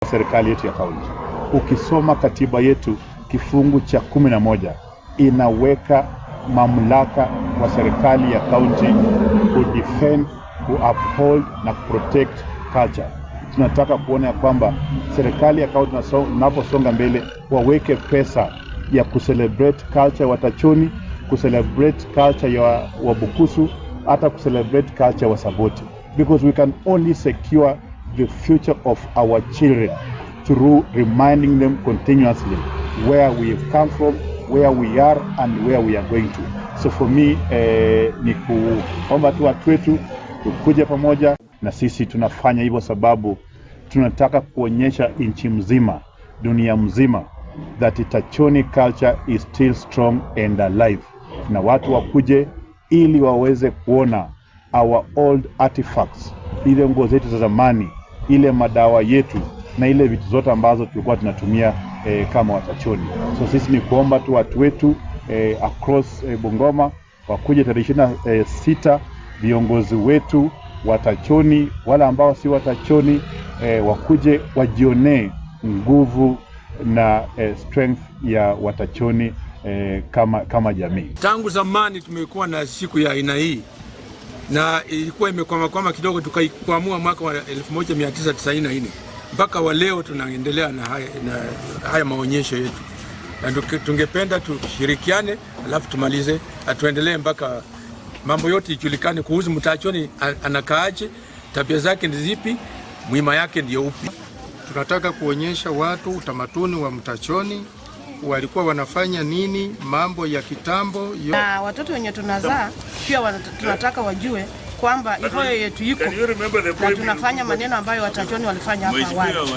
Serikali yetu ya kaunti, ukisoma katiba yetu kifungu cha 11 inaweka mamlaka kwa serikali ya kaunti ku defend, ku uphold na protect culture. Tunataka kuona kwamba serikali ya kaunti unaposonga mbele waweke pesa ya kucelebrate culture ya Watachoni, kucelebrate culture ya Wabukusu, hata kucelebrate culture ya Wasaboti, because we can only secure the future of our children through reminding them continuously where we have come from, where we are and where we are going to. So for me, ni kuomba tu watu wetu tukuje pamoja, na sisi tunafanya hivyo sababu tunataka kuonyesha nchi mzima, dunia mzima, that Tachoni culture is still strong and alive. Na watu wakuje ili waweze kuona our old artifacts, ile nguo zetu za zamani, ile madawa yetu na ile vitu zote ambazo tulikuwa tunatumia kama Watachoni. So sisi ni kuomba tu watu wetu across Bungoma wakuje tarehe 26, viongozi wetu Watachoni, wala ambao si Watachoni, wakuje wajionee nguvu na strength ya Watachoni kama jamii. Tangu zamani tumekuwa na siku ya aina hii, na ilikuwa imekwama kidogo, tukaikwamua mwaka wa 1994 mpaka wa leo tunaendelea na haya maonyesho yetu, na tungependa tushirikiane, alafu tumalize, tuendelee mpaka mambo yote ijulikane kuhusu Mtachoni anakaaje, tabia zake ni zipi, mwima yake ndio upi. Tunataka kuonyesha watu utamaduni wa Mtachoni, walikuwa wanafanya nini, mambo ya kitambo. Na watoto wenye tunazaa pia tunataka wajue kwamba ihoyo yetu iko na tunafanya maneno ambayo Watachoni walifanya hapa awali.